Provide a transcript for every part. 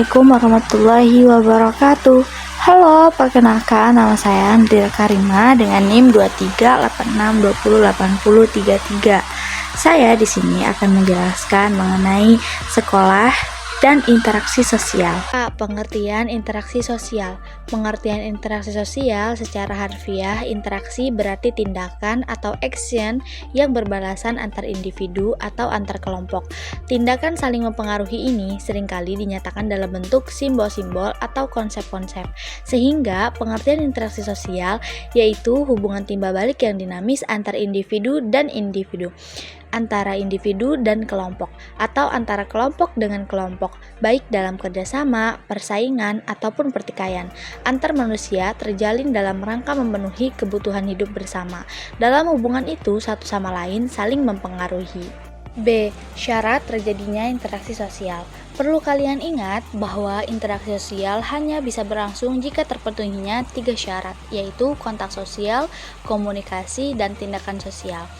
Assalamualaikum warahmatullahi wabarakatuh. Halo, perkenalkan nama saya Andrea Karima dengan NIM 2386208033. Saya di sini akan menjelaskan mengenai sekolah dan interaksi sosial. Pengertian interaksi sosial. Pengertian interaksi sosial secara harfiah, interaksi berarti tindakan atau action yang berbalasan antar individu atau antar kelompok. Tindakan saling mempengaruhi ini seringkali dinyatakan dalam bentuk simbol-simbol atau konsep-konsep. Sehingga pengertian interaksi sosial yaitu hubungan timbal balik yang dinamis antar individu dan individu, antara individu dan kelompok, atau antara kelompok dengan kelompok, baik dalam kerjasama, persaingan, ataupun pertikaian. Antar manusia terjalin dalam rangka memenuhi kebutuhan hidup bersama. Dalam hubungan itu, satu sama lain saling mempengaruhi. B. Syarat terjadinya interaksi sosial. Perlu kalian ingat bahwa interaksi sosial hanya bisa berlangsung jika terpenuhinya 3 syarat, yaitu kontak sosial, komunikasi, dan tindakan sosial.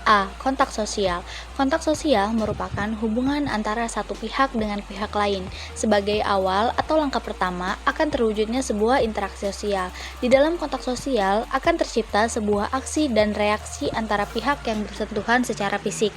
A. Kontak sosial. Kontak sosial merupakan hubungan antara satu pihak dengan pihak lain. Sebagai awal atau langkah pertama akan terwujudnya sebuah interaksi sosial. Di dalam kontak sosial akan tercipta sebuah aksi dan reaksi antara pihak yang bersentuhan secara fisik.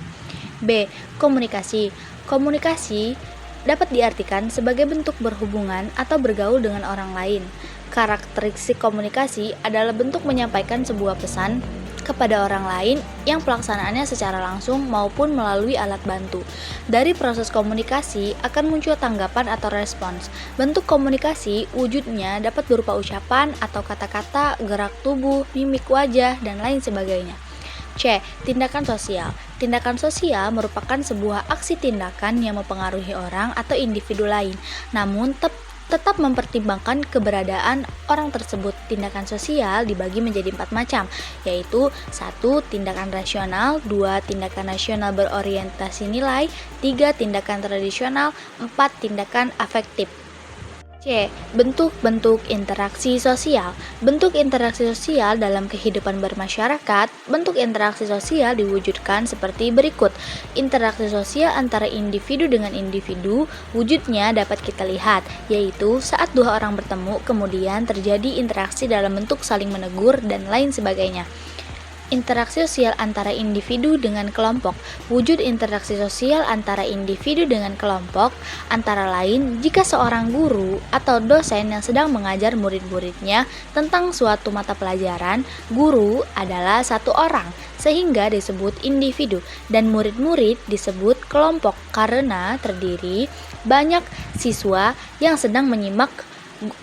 B. Komunikasi. Komunikasi dapat diartikan sebagai bentuk berhubungan atau bergaul dengan orang lain. Karakteristik komunikasi adalah bentuk menyampaikan sebuah pesan kepada orang lain yang pelaksanaannya secara langsung maupun melalui alat bantu. Dari proses komunikasi akan muncul tanggapan atau respons. Bentuk komunikasi wujudnya dapat berupa ucapan atau kata-kata, gerak tubuh, mimik wajah, dan lain sebagainya. C. Tindakan sosial. Tindakan sosial merupakan sebuah aksi tindakan yang mempengaruhi orang atau individu lain, namun tetap mempertimbangkan keberadaan orang tersebut. Tindakan sosial dibagi menjadi 4 macam, yaitu 1. Tindakan rasional, 2. Tindakan nasional berorientasi nilai, 3. Tindakan tradisional, 4. Tindakan afektif. C. Bentuk-bentuk interaksi sosial. Bentuk interaksi sosial dalam kehidupan bermasyarakat. Bentuk interaksi sosial diwujudkan seperti berikut. Interaksi sosial antara individu dengan individu wujudnya dapat kita lihat, yaitu saat dua orang bertemu kemudian terjadi interaksi dalam bentuk saling menegur dan lain sebagainya. Interaksi sosial antara individu dengan kelompok. Wujud interaksi sosial antara individu dengan kelompok antara lain jika seorang guru atau dosen yang sedang mengajar murid-muridnya tentang suatu mata pelajaran, guru adalah satu orang sehingga disebut individu dan murid-murid disebut kelompok karena terdiri banyak siswa yang sedang menyimak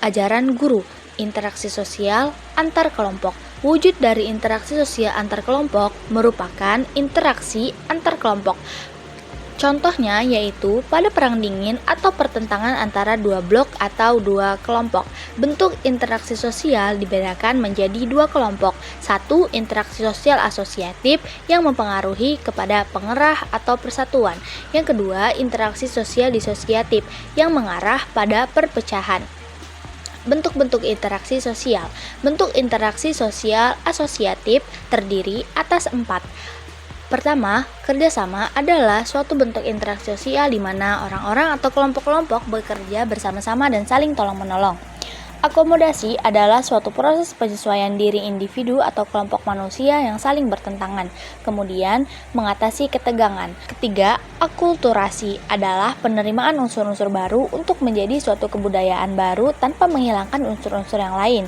ajaran guru. Interaksi sosial antar kelompok. Wujud dari interaksi sosial antar kelompok merupakan interaksi antar kelompok. Contohnya yaitu pada perang dingin atau pertentangan antara dua blok atau dua kelompok. Bentuk interaksi sosial dibedakan menjadi 2 kelompok. 1. Interaksi sosial asosiatif yang mempengaruhi kepada pengerah atau persatuan. Yang kedua, interaksi sosial disosiatif yang mengarah pada perpecahan. Bentuk-bentuk interaksi sosial. Bentuk interaksi sosial asosiatif terdiri atas 4. Pertama, kerjasama adalah suatu bentuk interaksi sosial di mana orang-orang atau kelompok-kelompok bekerja bersama-sama dan saling tolong-menolong. Akomodasi adalah suatu proses penyesuaian diri individu atau kelompok manusia yang saling bertentangan, kemudian mengatasi ketegangan. Ketiga, akulturasi adalah penerimaan unsur-unsur baru untuk menjadi suatu kebudayaan baru tanpa menghilangkan unsur-unsur yang lain.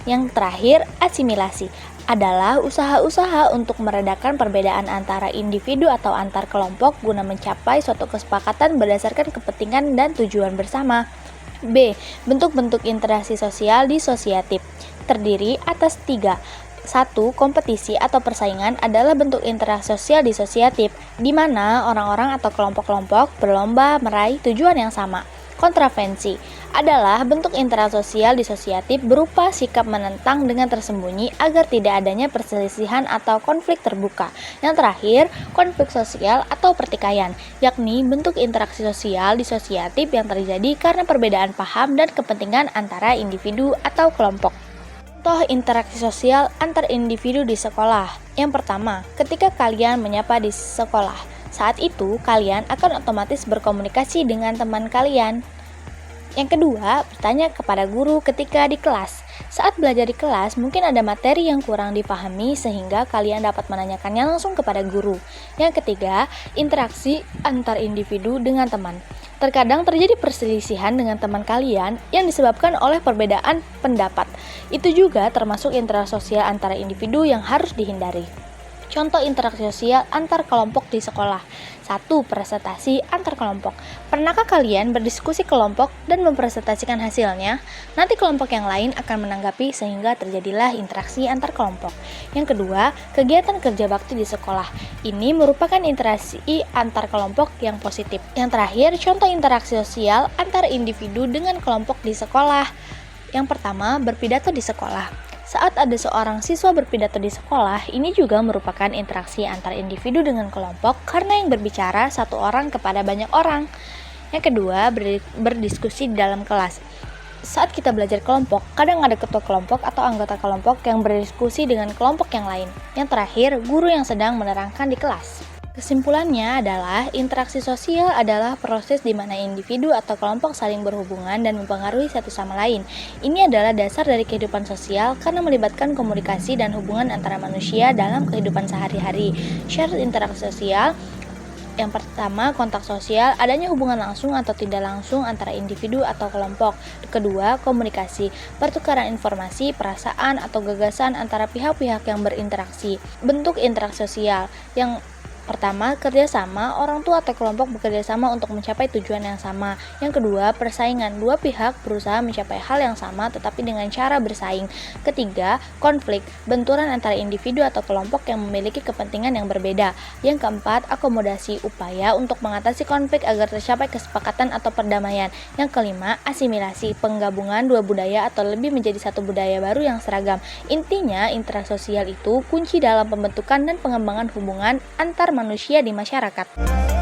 Yang terakhir, asimilasi adalah usaha-usaha untuk meredakan perbedaan antara individu atau antar kelompok guna mencapai suatu kesepakatan berdasarkan kepentingan dan tujuan bersama. B. Bentuk-bentuk interaksi sosial disosiatif terdiri atas 3. 1. Kompetisi atau persaingan adalah bentuk interaksi sosial disosiatif di mana orang-orang atau kelompok-kelompok berlomba meraih tujuan yang sama. Kontravensi adalah bentuk interaksi sosial disosiatif berupa sikap menentang dengan tersembunyi agar tidak adanya perselisihan atau konflik terbuka. Yang terakhir, konflik sosial atau pertikaian, yakni bentuk interaksi sosial disosiatif yang terjadi karena perbedaan paham dan kepentingan antara individu atau kelompok. Contoh interaksi sosial antar individu di sekolah. Yang pertama, ketika kalian menyapa di sekolah, saat itu kalian akan otomatis berkomunikasi dengan teman kalian. Yang kedua, bertanya kepada guru ketika di kelas. Saat belajar di kelas, mungkin ada materi yang kurang dipahami sehingga kalian dapat menanyakannya langsung kepada guru. Yang ketiga, interaksi antar individu dengan teman. Terkadang terjadi perselisihan dengan teman kalian yang disebabkan oleh perbedaan pendapat. Itu juga termasuk interaksi sosial antara individu yang harus dihindari. Contoh interaksi sosial antar kelompok di sekolah. 1. Presentasi antar kelompok. Pernahkah kalian berdiskusi kelompok dan mempresentasikan hasilnya? Nanti kelompok yang lain akan menanggapi sehingga terjadilah interaksi antar kelompok. Yang kedua, kegiatan kerja bakti di sekolah. Ini merupakan interaksi antar kelompok yang positif. Yang terakhir, contoh interaksi sosial antar individu dengan kelompok di sekolah. Yang pertama, berpidato di sekolah. Saat ada seorang siswa berpidato di sekolah, ini juga merupakan interaksi antar individu dengan kelompok karena yang berbicara satu orang kepada banyak orang. Yang kedua, berdiskusi di dalam kelas. Saat kita belajar kelompok, kadang ada ketua kelompok atau anggota kelompok yang berdiskusi dengan kelompok yang lain. Yang terakhir, guru yang sedang menerangkan di kelas. Kesimpulannya adalah interaksi sosial adalah proses di mana individu atau kelompok saling berhubungan dan mempengaruhi satu sama lain. Ini adalah dasar dari kehidupan sosial karena melibatkan komunikasi dan hubungan antara manusia dalam kehidupan sehari-hari. Syarat interaksi sosial. Yang pertama, kontak sosial, adanya hubungan langsung atau tidak langsung antara individu atau kelompok. Kedua, komunikasi, pertukaran informasi, perasaan, atau gagasan antara pihak-pihak yang berinteraksi. Bentuk interaksi sosial. Yang pertama, kerjasama, orang tua atau kelompok bekerja sama untuk mencapai tujuan yang sama. Yang kedua, persaingan, dua pihak berusaha mencapai hal yang sama tetapi dengan cara bersaing. Ketiga, konflik, benturan antara individu atau kelompok yang memiliki kepentingan yang berbeda. Yang keempat, akomodasi, upaya untuk mengatasi konflik agar tercapai kesepakatan atau perdamaian. Yang kelima, asimilasi, penggabungan dua budaya atau lebih menjadi satu budaya baru yang seragam. Intinya, interaksi sosial itu kunci dalam pembentukan dan pengembangan hubungan antar manusia di masyarakat.